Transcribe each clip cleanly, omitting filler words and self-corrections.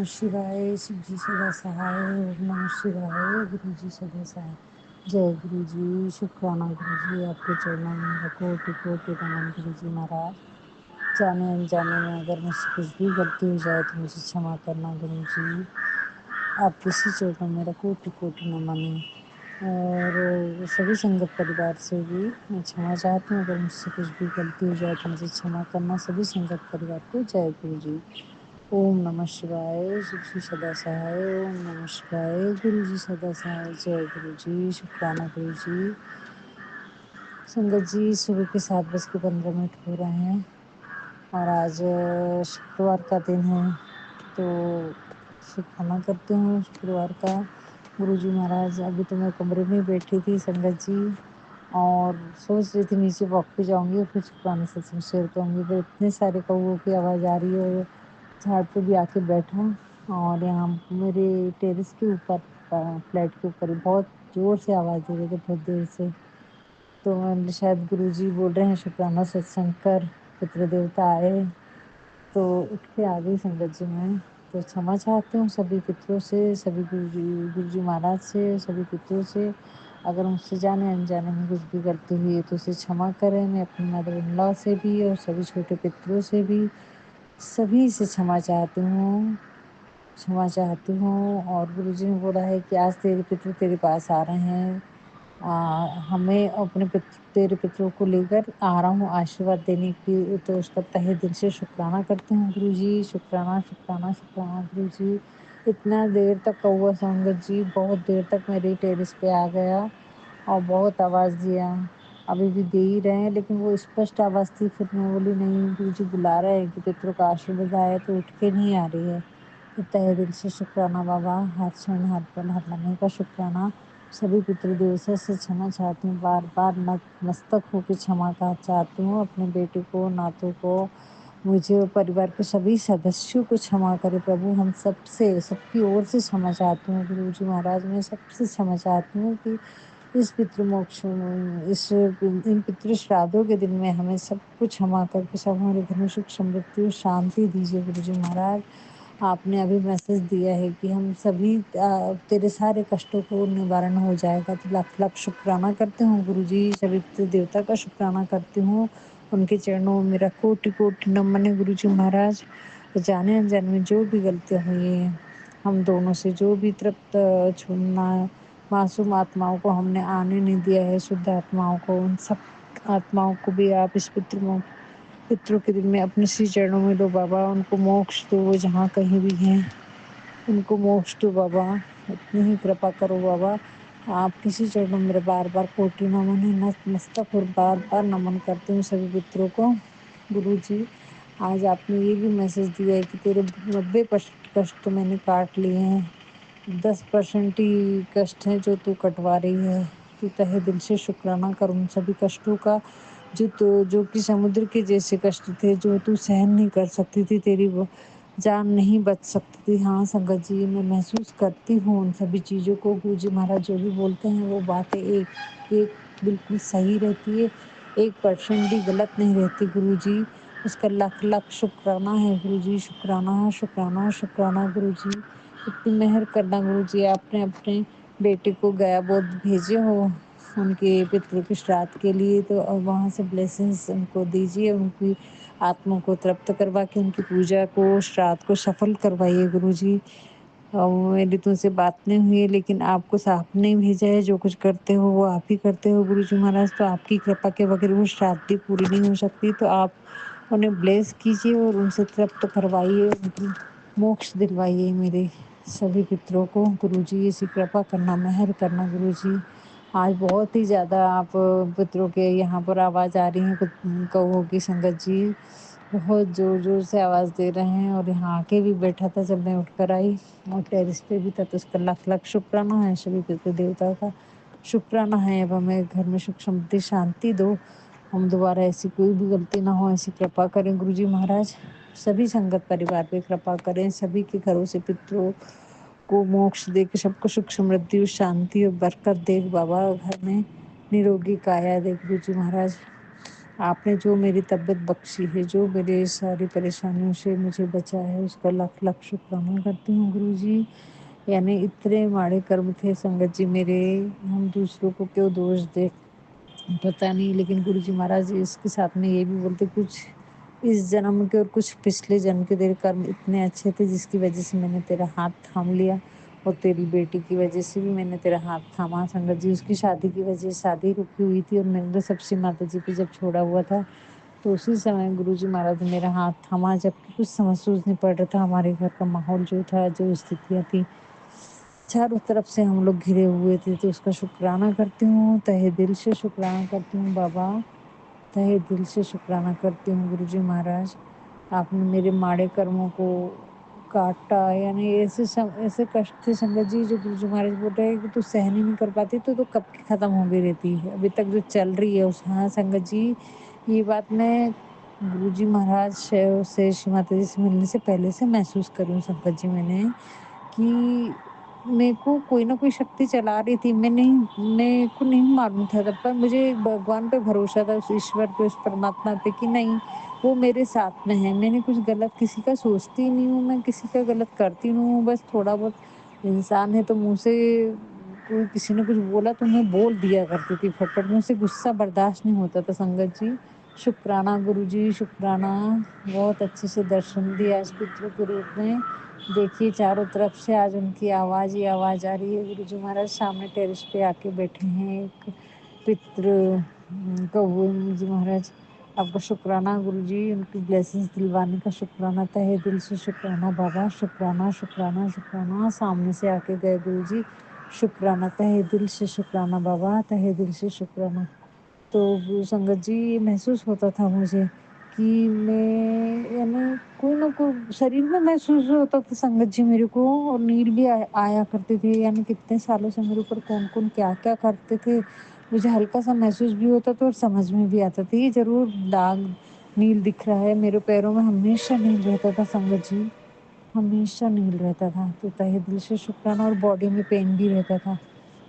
शिवाय, शिव जी सदा सहाय। ओम नमः शिवाय, गुरु जी सदा सहाय। जय गुरु जी, शुक्राना गुरु जी, आपके चरणों में मेरा कोटि कोटि नमन गुरु जी महाराज। जाने अनजाने में अगर मुझसे कुछ भी गलती हो जाए तो मुझे क्षमा करना गुरु जी। आपके इसी चरणों में मेरा कोटि कोटि नमन है। और सभी संगत परिवार से भी मैं क्षमा चाहती हूँ, अगर मुझसे कुछ भी गलती हो जाए तो मुझे क्षमा करना सभी संगत परिवार को। जय गुरु जी। ओम नमः शिवाय, शिव जी सदा सहाय। ओम नमः शिवाय, गुरु जी सदा सहाय। जय गुरु जी, शुक्राना गुरु जी। संगत जी, सुबह के 7:15 हो रहे हैं और आज शुक्रवार का दिन है, तो शुक्राना करती हूँ शुक्रवार का। गुरु जी महाराज, अभी तो मैं कमरे में बैठी थी संगत जी, और सोच रही थी नीचे वॉक पे जाऊंगी और फिर शुक्राना सत्संग शेयर करूंगी, पर इतने सारे कौओं की आवाज़ आ रही है और झाड़ पे भी आके बैठा। और यहाँ मेरे टेरेस के ऊपर, फ्लैट के ऊपर बहुत जोर से आवाज़ दे रहे थे बहुत देर से, तो शायद गुरुजी बोल रहे हैं शुक्राना सत्संग कर, पितृ देवता आए, तो उठ के आ गई संगत जी में। तो क्षमा चाहती हूँ सभी पितरों से, सभी गुरुजी महाराज से, सभी पितरों से। अगर मुझसे जाने अनजाने में कुछ भी गलती हुई है तो उसे क्षमा करें। मैं अपनी मदर इन लॉ से भी और सभी छोटे पितरों से भी, सभी से क्षमा चाहती हूँ। और गुरुजी ने बोला है कि आज तेरे पितृ तेरे पास आ रहे हैं, हमें अपने तेरे पितरों को लेकर आ रहा हूँ आशीर्वाद देने की, तो उसका तहे दिल से शुक्राना करती हूँ गुरुजी। शुक्राना शुक्राना शुक्राना गुरुजी। इतना देर तक कौवा संगत जी बहुत देर तक मेरे टेरेस पे आ गया और बहुत आवाज़ दिया। अभी भी दे ही रहे हैं, लेकिन वो स्पष्ट आवाज़ थी। फिर मैं बोली नहीं, गुरुजी बुला रहे हैं कि पितरों का आशीर्वाद आया, तो उठ के नहीं आ रही है। तो तहे दिल से शुक्राना बाबा, हर क्षण हर पल हर लम्हे का शुक्राना। सभी पितृदेवता से क्षमा चाहती हूँ, बार बार नतमस्तक होकर क्षमा चाहती हूँ। अपने बेटे को, नातों को, मुझे और परिवार के सभी सदस्यों को क्षमा करे प्रभु। हम सबसे, सबकी ओर से क्षमा चाहती हूँ गुरु जी महाराज। मैं सबसे क्षमा चाहती हूँ कि इस पितृमोक्ष में, इन पितृ श्राद्धों के दिन में हमें सब कुछ क्षमा करके सब हमारे घर में सुख समृद्धि और शांति दीजिए गुरु जी महाराज। आपने अभी मैसेज दिया है कि हम सभी तेरे सारे कष्टों को निवारण हो जाएगा, तो लाख लाख शुक्राना करते हूँ गुरु जी। सभी पितृ देवता का शुक्राना करती हूँ, उनके चरणों में मेरा कोटि कोटि नमन है गुरु जी महाराज। जाने अनजाने में जो भी गलतियाँ हुई हैं हम दोनों से, जो भी तृप्त छूना, मासूम आत्माओं को हमने आने नहीं दिया है, शुद्ध आत्माओं को, उन सब आत्माओं को भी आप इस पितरों के दिन में अपने श्री चरणों में लो बाबा। उनको मोक्ष दो, वो जहाँ कहीं भी हैं उनको मोक्ष दो बाबा। इतनी ही कृपा करो बाबा। आप किसी चरणों में मेरा बार बार कोटि नमन है, नतमस्तक और बार बार नमन करती हूँ सभी पितरों को। गुरु जी, आज आपने ये भी मैसेज दिया है कि तेरे 90% कष्ट तो मैंने काट लिए हैं, 10% ही कष्ट है जो तू कटवा रही है। तू तहे दिल से शुक्राना कर उन सभी कष्टों का, जो कि समुद्र के जैसे कष्ट थे, जो तू सहन नहीं कर सकती थी, तेरी वो जान नहीं बच सकती थी। हाँ संगत जी, मैं महसूस करती हूँ उन सभी चीज़ों को। गुरु जी महाराज जो भी बोलते हैं वो बातें एक एक बिल्कुल सही रहती है, 1% भी गलत नहीं रहती गुरु जी। उसका लाख लाख शुक्राना है गुरु जी। शुक्राना शुक्राना शुक्राना गुरु जी। इतनी मेहर करना गुरु जी, आपने अपने बेटे को गया बोध भेजे हो उनके पितरों के श्राद्ध के लिए, तो वहाँ से ब्लेसिंग्स उनको दीजिए, उनकी आत्मा को तृप्त करवा के उनकी पूजा को, श्राद्ध को सफल करवाइए गुरु जी। मेरी तो उनसे बात नहीं हुई है, लेकिन आपको साफ नहीं भेजा है। जो कुछ करते हो वो आप ही करते हो गुरु जी महाराज, तो आपकी कृपा के बगैर वो श्राद्धि पूरी नहीं हो सकती। तो आप उन्हें ब्लेस कीजिए और उनसे तृप्त करवाइए, उनकी मोक्ष दिलवाइए मेरे सभी पितरों को गुरु जी। ऐसी कृपा करना, मेहर करना गुरु जी। आज बहुत ही ज़्यादा आप पितरों के यहाँ पर आवाज़ आ रही है, कौओं की संगत जी बहुत जोर जोर से आवाज़ दे रहे हैं। और यहाँ आके भी बैठा था जब मैं उठकर आई, और टेरिस पे भी था, तो उसका लाख लाख शुक्राना है। सभी पितृ देवता का शुक्राना है। अब हमें घर में सुख समृद्धि शांति दो, हम दोबारा ऐसी कोई भी गलती ना हो, ऐसी कृपा करें गुरु जी महाराज। सभी संगत परिवार पे कृपा करें, सभी के घरों से पितरों को मोक्ष दे के सबको सुख समृद्धि और शांति और बरकत दे बाबा। घर में निरोगी काया दे गुरु जी महाराज। आपने जो मेरी तबीयत बख्शी है, जो मेरे सारी परेशानियों से मुझे बचाया है, उसका लाख-लाख शुक्राना करती हूँ गुरुजी। यानी इतने माड़े कर्म थे संगत जी मेरे, हम दूसरों को क्यों दोष दें, पता नहीं। लेकिन गुरुजी महाराज इसके साथ में ये भी बोलते, कुछ इस जन्म के और कुछ पिछले जन्म के तेरे कर्म इतने अच्छे थे, जिसकी वजह से मैंने तेरा हाथ थाम लिया। और तेरी बेटी की वजह से भी मैंने तेरा हाथ थामा संगत जी। उसकी शादी की वजह से शादी रुकी हुई थी, और मैंने तो सबसे माता जी पे जब छोड़ा हुआ था, तो उसी समय गुरुजी महाराज ने मेरा हाथ थामा, जबकि कुछ समझ-सूझ नहीं पड़ रहा था। हमारे घर का माहौल जो था, जो स्थितियाँ थी, चारों तरफ से हम लोग घिरे हुए थे। तो उसका शुक्राना करती हूँ, तहे दिल से शुक्राना करती हूँ बाबा, तहे दिल से शुक्राना करती हूँ गुरुजी महाराज। आपने मेरे माड़े कर्मों को काटा, यानी ऐसे कष्ट थे संगत जी, जो गुरुजी महाराज बोल रहे हैं कि तू सहन ही नहीं कर पाती, तो कब की खत्म हो गई रहती है। अभी तक जो चल रही है उस, हाँ संगत जी, ये बात मैं गुरुजी महाराज से श्री माता जी से मिलने से पहले से महसूस करी हूँ संगत जी मैंने, कि मेरे को कोई ना कोई शक्ति चला रही थी। मेरे को नहीं मालूम था तब, पर मुझे भगवान पे भरोसा था, उस ईश्वर पे, उस परमात्मा पे, कि नहीं, वो मेरे साथ में है। मैंने कुछ गलत किसी का सोचती नहीं हूँ, मैं किसी का गलत करती नहीं हूँ। बस थोड़ा बहुत इंसान है, तो मुँह से कोई किसी ने कुछ बोला तो मैं बोल दिया करती थी फट-फट, मुझसे गुस्सा बर्दाश्त नहीं होता था संगत जी। शुक्राना गुरुजी, शुक्राना। बहुत अच्छे से दर्शन दिया आज पितरों के रूप में। देखिए चारों तरफ से आज उनकी आवाज़ ही आवाज़ आ रही है। गुरुजी महाराज सामने टेरेस पे आके बैठे हैं, एक पितृ कौवे जी महाराज। आपका शुक्राना गुरुजी, उनकी ब्लेसिंग्स दिलवाने का शुक्राना, तहे दिल से शुक्राना बाबा, शुक्राना, शुक्राना, शुक्राना। सामने से आके गए गुरुजी, शुक्राना, तहे दिल से शुक्राना बाबा, तहे दिल से शुक्राना। तो वो संगत जी, ये महसूस होता था मुझे कि मैं, यानी कोई ना कोई शरीर में महसूस होता था संगत जी मेरे को, और नील भी आया करते थे। यानी कितने सालों से मेरे ऊपर कौन-कौन क्या-क्या करते थे, मुझे हल्का-सा महसूस भी होता था और समझ में भी आता था। ये ज़रूर दाग नील दिख रहा है, मेरे पैरों में हमेशा नील रहता था संगत जी, हमेशा नील रहता था। तो तहे दिल से शुक्राना, और बॉडी में पेन भी रहता था।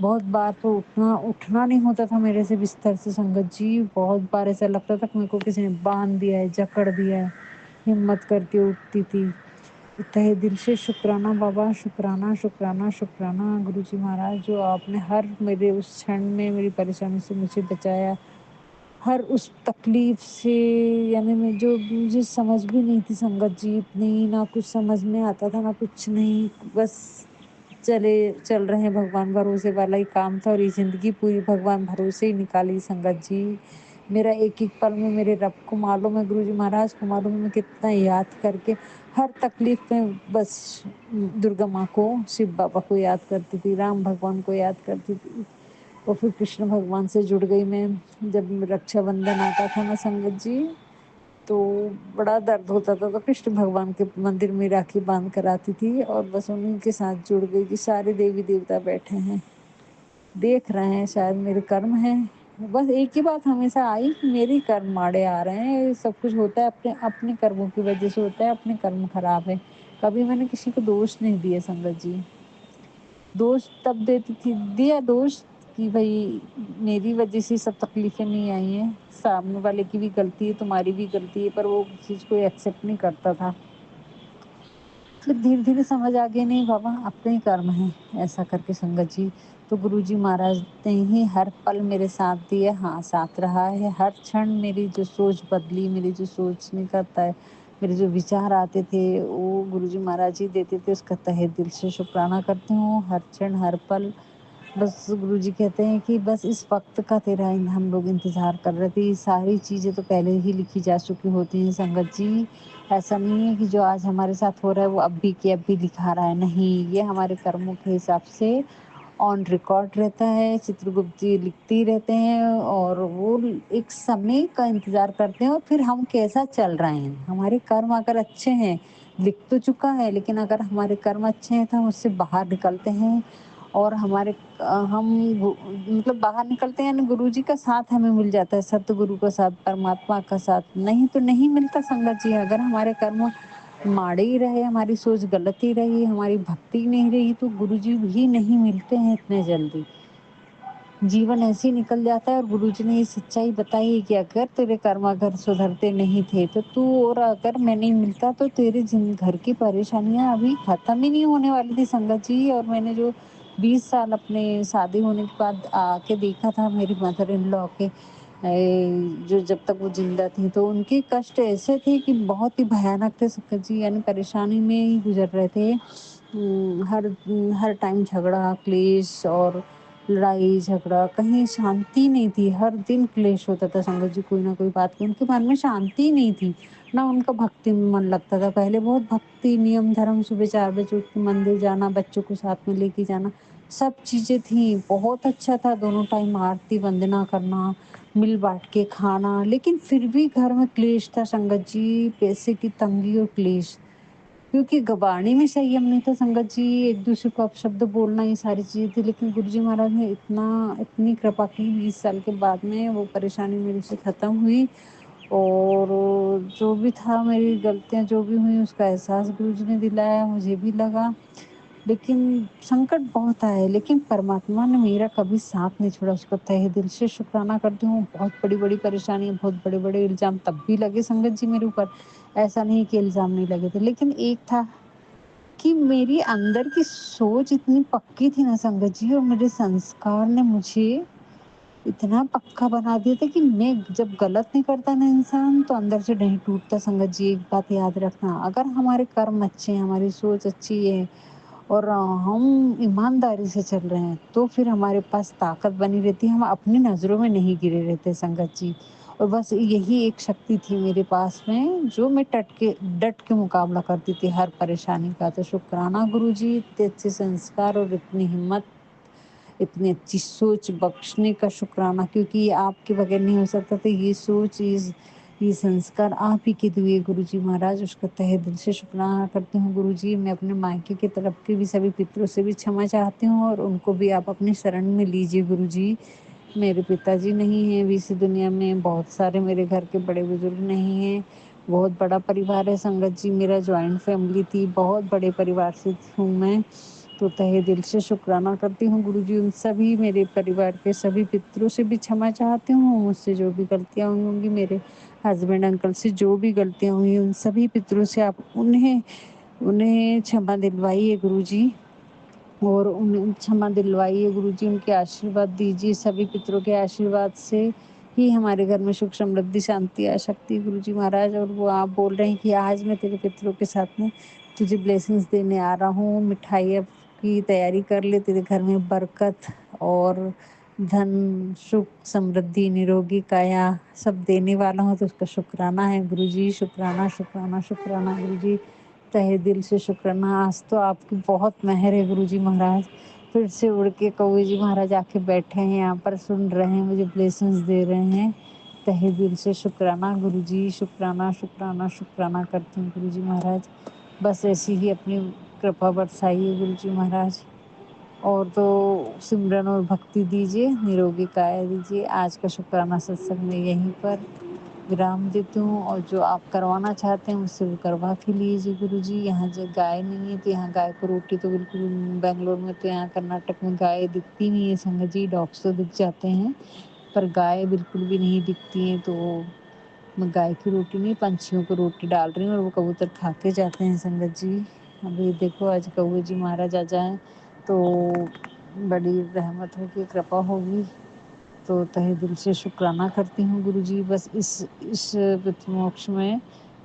बहुत बार तो उठना उठना नहीं होता था मेरे से बिस्तर से संगत जी। बहुत बार ऐसा लगता था कि मेरे को किसी ने बाँध दिया है, जकड़ दिया है। हिम्मत करके उठती थी। तहे दिल से शुक्राना बाबा, शुक्राना, शुक्राना, शुक्राना गुरुजी महाराज, जो आपने हर मेरे उस क्षण में मेरी परेशानी से मुझे बचाया। हर उस तकलीफ से, यानी मैं जो मुझे समझ भी नहीं थी संगत जी इतनी, ना कुछ समझ में आता था, ना कुछ नहीं, बस चले चल रहे हैं, भगवान भरोसे वाला ही काम था, और ये ज़िंदगी पूरी भगवान भरोसे ही निकाली संगत जी। मेरा एक-एक पल में मेरे रब को मालूम है, गुरुजी महाराज को मालूम है, मैं कितना याद करके हर तकलीफ में बस दुर्गा माँ को, शिव बाबा को याद करती थी, राम भगवान को याद करती थी। और फिर कृष्ण भगवान से जुड़ गई मैं। जब रक्षाबंधन आता था ना संगत जी, तो बड़ा दर्द होता था, तो कृष्ण भगवान के मंदिर में राखी बांध कर आती थी, और बस उन्हीं के साथ जुड़ गई कि सारे देवी देवता बैठे हैं, देख रहे हैं, शायद मेरे कर्म हैं। बस एक ही बात हमेशा आई कि मेरे ही कर्म माड़े आ रहे हैं, ये सब कुछ होता है अपने अपने कर्मों की वजह से होता है, अपने कर्म खराब है। कभी मैंने किसी को दोष नहीं दिया संगत जी। दोष तब देती थी, दिया दोष कि भई मेरी वज़ह से सब तकलीफ़ें नहीं आई हैं, सामने वाले की भी गलती है, तुम्हारी भी गलती है, पर वो उस चीज़ को एक्सेप्ट नहीं करता था। फिर धीरे-धीरे समझ आ गई, नहीं बाबा अपने ही कर्म हैं, ऐसा करके संगत जी। तो गुरुजी महाराज ने ही हर पल मेरे साथ दिए, हाँ, साथ रहा है। हर क्षण मेरी जो सोच बदली, मेरी जो सोचने का मेरे जो विचार आते थे, वो गुरुजी महाराज ही देते थे, उसका तहे दिल से शुक्राना करती हूँ, हर क्षण, हर पल। बस गुरुजी कहते हैं कि बस इस वक़्त का तेरा इन हम लोग इंतज़ार कर रहे थे। ये सारी चीज़ें तो पहले ही लिखी जा चुकी होती हैं संगत जी। ऐसा नहीं है कि जो आज हमारे साथ हो रहा है वो अब भी के अब भी लिखा रहा है, नहीं, ये हमारे कर्मों के हिसाब से ऑन रिकॉर्ड रहता है, चित्रगुप्त जी लिखते ही रहते हैं, और वो एक समय का इंतज़ार करते हैं, और फिर हम कैसा चल रहे हैं। हमारे कर्म अगर अच्छे हैं, लिख तो चुका है, लेकिन अगर हमारे कर्म अच्छे हैं तो हम उससे बाहर निकलते हैं, और हम मतलब बाहर निकलते हैं, यानी गुरुजी का साथ हमें मिल जाता है, सतगुरु का साथ, परमात्मा का साथ, नहीं तो नहीं मिलता संगत जी। अगर हमारे कर्म माड़े ही रहे, हमारी सोच गलत ही रही, हमारी भक्ति नहीं रही, तो गुरुजी भी नहीं मिलते हैं इतने जल्दी। जीवन ऐसे ही निकल जाता है और गुरुजी ने ये सच्चाई बताई है कि अगर तेरे कर्म अगर सुधरते नहीं थे तो तू और अगर मैं नहीं मिलता तो तेरे घर की परेशानियां अभी खत्म ही नहीं होने वाली थी संगत जी। और मैंने जो 20 साल अपने शादी होने के बाद आके देखा था मेरी मदर इन लॉ के जो जब तक वो जिंदा थी तो उनके कष्ट ऐसे थे कि बहुत ही भयानक थे संगत जी, यानी परेशानी में ही गुजर रहे थे। हर टाइम झगड़ा क्लेश और लड़ाई झगड़ा, कहीं शांति नहीं थी, हर दिन क्लेश होता था संगत जी, कोई ना कोई बात की उनके मन में शांति ही नहीं थी, ना उनका भक्ति में मन लगता था। पहले बहुत भक्ति, नियम, धर्म, सुबह 4 बजे उठ के मंदिर जाना, बच्चों को साथ में लेके जाना, सब चीज़ें थी, बहुत अच्छा था, दोनों टाइम आरती वंदना करना, मिल बाँट के खाना, लेकिन फिर भी घर में क्लेश था संगत जी, पैसे की तंगी और क्लेश। क्योंकि वाणी में संयम नहीं था संगत जी, एक-दूसरे को अपशब्द बोलना, ये सारी चीज़ें थी। लेकिन गुरुजी महाराज ने इतनी कृपा की 20 साल के बाद में वो परेशानी मेरे से खत्म हुई। और जो भी था मेरी गलतियाँ जो भी हुई उसका एहसास गुरुजी ने दिलाया, मुझे भी लगा। लेकिन संकट बहुत आए, लेकिन परमात्मा ने मेरा कभी साथ नहीं छोड़ा, उसका तहे दिल से शुक्राना करती हूँ। बहुत बड़ी-बड़ी परेशानी, बहुत बड़े-बड़े इल्ज़ाम तब भी लगे संगत जी मेरे ऊपर, ऐसा नहीं कि इल्ज़ाम नहीं लगे थे। लेकिन एक था कि मेरी अंदर की सोच इतनी पक्की थी ना संगत जी, और मेरे संस्कार ने मुझे इतना पक्का बना दिया था कि मैं जब गलत नहीं करता ना इंसान तो अंदर से नहीं टूटता संगत जी। एक बात याद रखना, अगर हमारे कर्म अच्छे हैं, हमारी सोच अच्छी है और हम ईमानदारी से चल रहे हैं तो फिर हमारे पास ताकत बनी रहती है, हम अपनी नज़रों में नहीं गिरे रहते संगत जी। और बस यही एक शक्ति थी मेरे पास में जो मैं डट के मुकाबला करती थी हर परेशानी का। तो शुक्राना गुरुजी, इतने अच्छे संस्कार और इतनी हिम्मत, इतनी अच्छी सोच बख्शने का शुक्राना, क्योंकि ये आपके बगैर नहीं हो सकता था। ये सोच, ये संस्कार आप ही के दिए गुरुजी महाराज, उसका तहे दिल से शुक्राना करती हूँ गुरुजी। मैं अपने मायके की तरफ के भी सभी पितरों से भी क्षमा चाहती हूँ और उनको भी आप अपनी शरण में लीजिए गुरुजी। मेरे पिताजी नहीं हैं अभी इस दुनिया में, बहुत सारे मेरे घर के बड़े-बुजुर्ग नहीं हैं, बहुत बड़ा परिवार है संगत जी, मेरा जॉइंट फैमिली थी, बहुत बड़े परिवार से हूँ मैं। तो तहे दिल से शुक्राना करती हूँ गुरुजी, उन सभी मेरे परिवार के सभी पितरों से भी क्षमा चाहती हूँ, मुझसे जो भी गलतियाँ हुई होंगी, मेरे हस्बैंड अंकल से जो भी गलतियाँ हुई, उन सभी पितरों से आप उन्हें उन्हें क्षमा दिलवाइए गुरुजी। और उन्हें क्षमा दिलवाइए गुरुजी, उनके आशीर्वाद दीजिए, सभी पितरों के आशीर्वाद से ही हमारे घर में सुख, समृद्धि, शांति आ सकती है गुरुजी महाराज। और वो आप बोल रहे हैं कि आज मैं तेरे पितरों के साथ में तुझे ब्लेसिंग्स देने आ रहा हूँ, मिठाइयों की तैयारी कर ले, तेरे घर में बरकत और धन, सुख, समृद्धि, निरोगी काया सब देने वाला हूँ, तो उसका शुक्राना है गुरुजी, शुक्राना, शुक्राना, शुक्राना गुरुजी। तहे दिल से शुक्राना, आज तो आपकी बहुत मेहर है गुरुजी महाराज। फिर से उड़ के कौवे जी महाराज आके बैठे हैं यहाँ पर, सुन रहे हैं, मुझे ब्लेसिंग्स दे रहे हैं। तहे दिल से शुक्राना गुरुजी, शुक्राना, शुक्राना, शुक्राना करती हूँ गुरुजी महाराज। बस ऐसी ही अपनी कृपा बरसाइए गुरुजी महाराज। और तो सिमरन और भक्ति दीजिए, निरोगी काया दीजिए। आज का शुक्राना सत्संग में यहीं पर विराम देती हूँ, और जो आप करवाना चाहते हैं मुझसे वो करवा के लीजिए गुरुजी। यहाँ जो गाय नहीं है तो यहाँ गाय को रोटी तो बिल्कुल, बैंगलोर में तो यहाँ कर्नाटक में गाय दिखती नहीं है संगत जी, डॉग्स तो दिख जाते हैं पर गाय बिल्कुल भी नहीं दिखती हैं। तो मैं गाय की रोटी नहीं, पंछियों को रोटी डाल रही हूँ और वो कबूतर खा के जाते हैं संगत जी। अभी देखो आज कौवे जी महाराज आ जाएँ तो बड़ी रहमत होगी, कृपा होगी। तो तहे दिल से शुक्राना करती हूँ गुरुजी, बस इस पितृमोक्ष में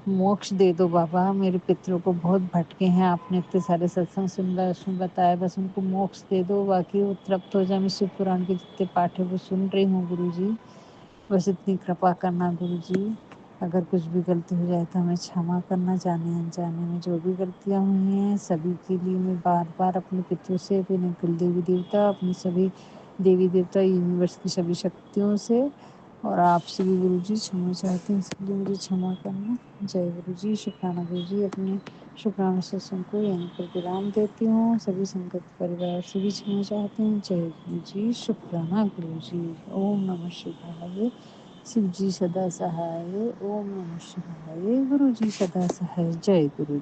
मोक्ष दे दो बाबा, मेरे पितरों को बहुत भटके हैं, आपने इतने सारे सत्संग सुन उसमें बताया, बस उनको मोक्ष दे दो, बाकी वो तृप्त हो जाए। मैं शिव पुराण के जितने पाठ है वो सुन रही हूँ गुरुजी, बस इतनी कृपा करना गुरुजी। अगर कुछ भी गलती हो जाए तो हमें क्षमा करना, जाने अनजाने में जो भी गलतियाँ हुई हैं सभी के लिए मैं बार-बार अपने पितरों से, अपने कुल देवी-देवता, अपने सभी देवी-देवता, यूनिवर्स की सभी शक्तियों से और आपसे भी गुरुजी क्षमा चाहती हूँ, इसके लिए मुझे क्षमा करना। जय गुरुजी, शुक्राना गुरुजी। अपने शुक्राना सत्संग को यहीं पर विराम देती हूँ। सभी संगत परिवार से भी क्षमा चाहती हूँ। जय गुरुजी, शुक्राना गुरुजी। ओम नमः शिवाय। शिव जी सदा सहाय। ओम नमः शिवाय। गुरुजी सदा सहाय। जय गुरु।